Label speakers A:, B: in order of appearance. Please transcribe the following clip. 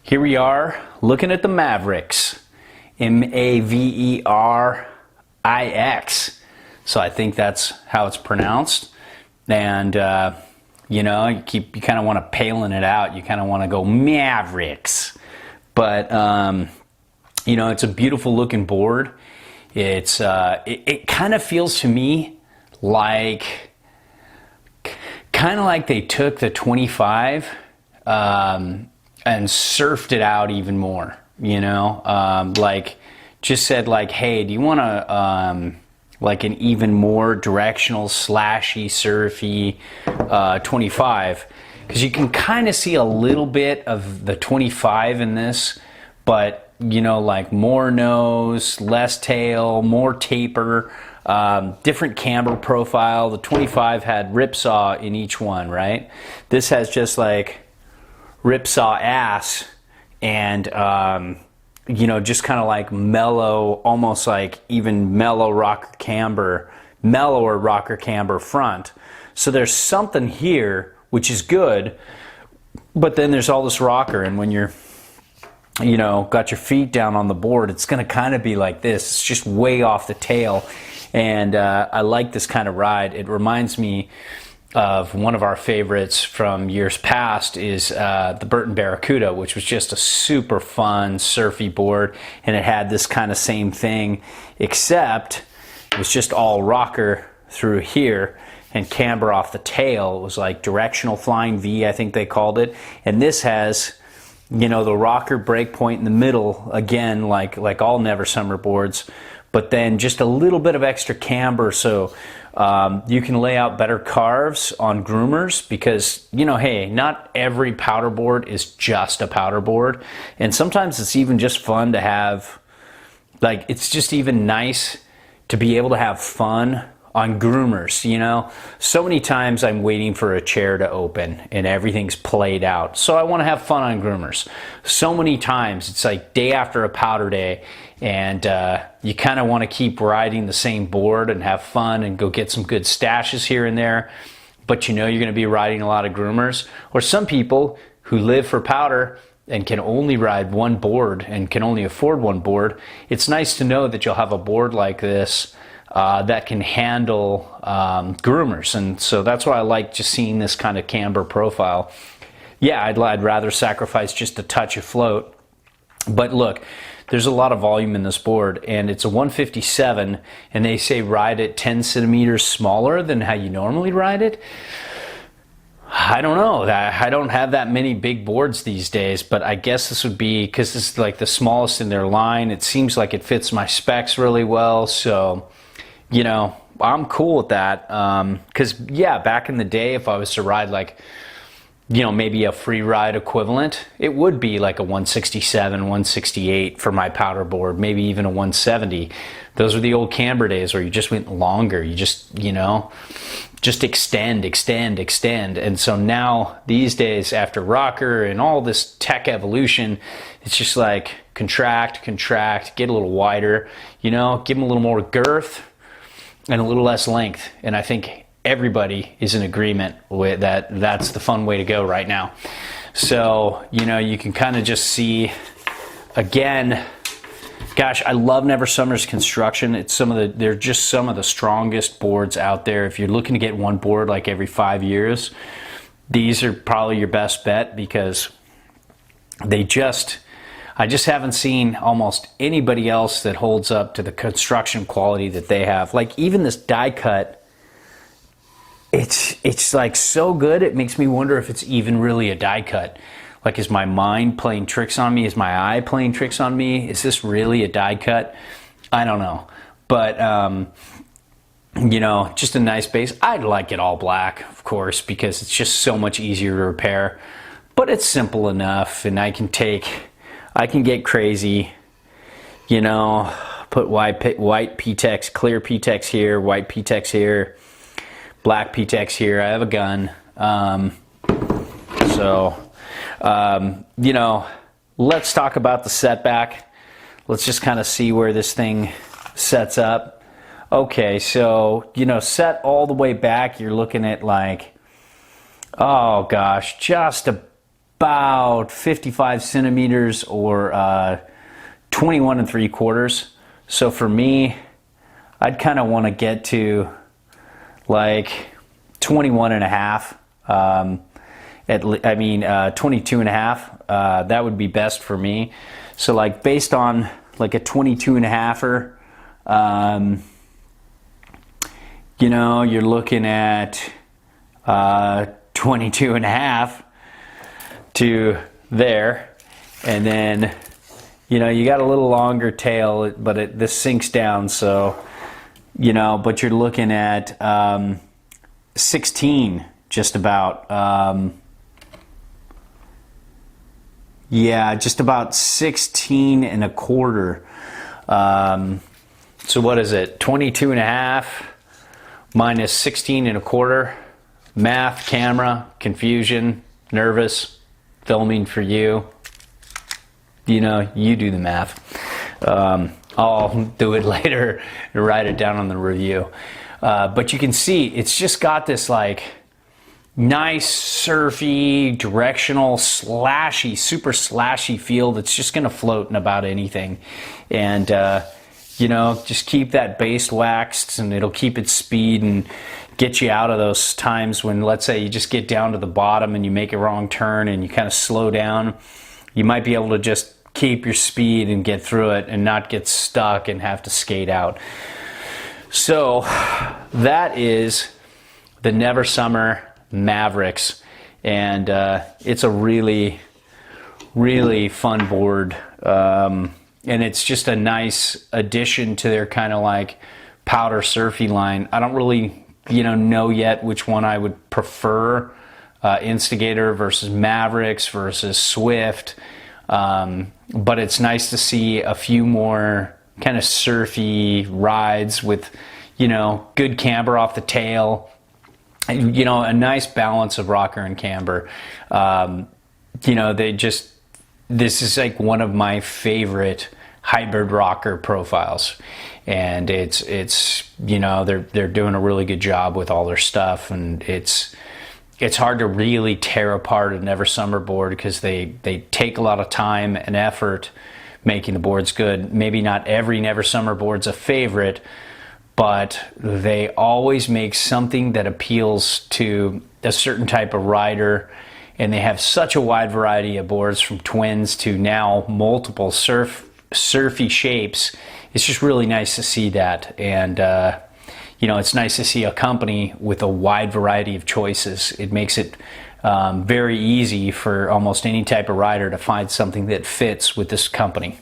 A: Here we are looking at the Maverix, Maverix. So I think that's how it's pronounced. And you kind of want to palin it out. You kind of want to go Maverix. But it's a beautiful looking board. It kind of feels to me like they took the 25 and surfed it out even more, just said like, hey, do you want to like an even more directional, slashy, surfy 25? Because you can kind of see a little bit of the 25 in this, but like more nose, less tail, more taper, different camber profile. The 25 had ripsaw in each one, right? This has just like ripsaw ass and just kind of like mellow, almost like even mellower rocker camber front. So there's something here which is good, but then there's all this rocker, and when you're got your feet down on the board, it's going to kind of be like this. It's just way off the tail, and I like this kind of ride. It reminds me of one of our favorites from years past is the Burton Barracuda, which was just a super fun surfy board, and it had this kind of same thing, except it was just all rocker through here and camber off the tail. It was like directional flying V, I think they called it, and this has the rocker break point in the middle, again like all Never Summer boards, but then just a little bit of extra camber, so you can lay out better carves on groomers, because hey, not every powder board is just a powder board, and sometimes it's even just fun to have, like, it's just even nice to be able to have fun on groomers. So many times I'm waiting for a chair to open and everything's played out, so I want to have fun on groomers. So many times it's like day after a powder day, and you kind of want to keep riding the same board and have fun and go get some good stashes here and there, but you're going to be riding a lot of groomers. Or some people who live for powder and can only ride one board and can only afford one board, it's nice to know that you'll have a board like this that can handle groomers. And so that's why I like just seeing this kind of camber profile. Yeah, I'd rather sacrifice just a touch of float, but look, there's a lot of volume in this board, and it's a 157, and they say ride it 10 centimeters smaller than how you normally ride it. I don't know. I don't have that many big boards these days, but I guess this would be, because this is like the smallest in their line, it seems like it fits my specs really well, so I'm cool with that. Because yeah, back in the day, if I was to ride like maybe a free ride equivalent, it would be like a 167, 168 for my powder board, maybe even a 170. Those were the old camber days where you just went longer. You just extend. And so now, these days, after rocker and all this tech evolution, it's just like contract, get a little wider, give them a little more girth and a little less length. And I think everybody is in agreement with that. That's the fun way to go right now. So you can kind of just see, again, gosh, I love Never Summer's construction. They're just some of the strongest boards out there. If you're looking to get one board like every 5 years, these are probably your best bet, because I just haven't seen almost anybody else that holds up to the construction quality that they have. Like, even this die cut, it's like so good, it makes me wonder if it's even really a die cut. Like, is my mind playing tricks on me? Is my eye playing tricks on me? Is this really a die cut? I don't know. But, just a nice base. I'd like it all black, of course, because it's just so much easier to repair. But it's simple enough, and I can get crazy, put white P-Tex, clear P-Tex here, white P-Tex here, black P-Tex here. I have a gun. Let's talk about the setback. Let's just kind of see where this thing sets up. Okay, so, set all the way back, you're looking at like, oh gosh, just about 55 centimeters or 21 3/4. So for me, I'd kind of want to get to like 21 and a half. 22 and a half. That would be best for me. So like based on like a 22 and a halfer, you know, you're looking at 22 and a half to there, and then you know you got a little longer tail, but this sinks down, so you know, but you're looking at 16 just about. Yeah, just about 16 and a quarter. So what is it? 22 and a half minus 16 and a quarter. Math, camera, confusion, nervous, filming for you. You know, you do the math. I'll do it later and write it down on the review. But you can see it's just got this like nice surfy, directional, slashy, super slashy feel that's just going to float in about anything. And you know, just keep that base waxed and it'll keep its speed and get you out of those times when, let's say, you just get down to the bottom and you make a wrong turn and you kind of slow down. You might be able to just keep your speed and get through it and not get stuck and have to skate out. So that is the Never Summer Maverix, and it's a really, really fun board, and it's just a nice addition to their kind of like powder surfy line. I don't really, you know yet which one I would prefer, Instigator versus Maverix versus Swift, but it's nice to see a few more kind of surfy rides with, you know, good camber off the tail. You know, a nice balance of rocker and camber. You know, this is like one of my favorite hybrid rocker profiles, and it's you know, they're doing a really good job with all their stuff, and it's hard to really tear apart a Never Summer board because they take a lot of time and effort making the boards good. Maybe not every Never Summer board's a favorite, but they always make something that appeals to a certain type of rider, and they have such a wide variety of boards from twins to now multiple surfy shapes. It's just really nice to see that, and you know, it's nice to see a company with a wide variety of choices. It makes it very easy for almost any type of rider to find something that fits with this company.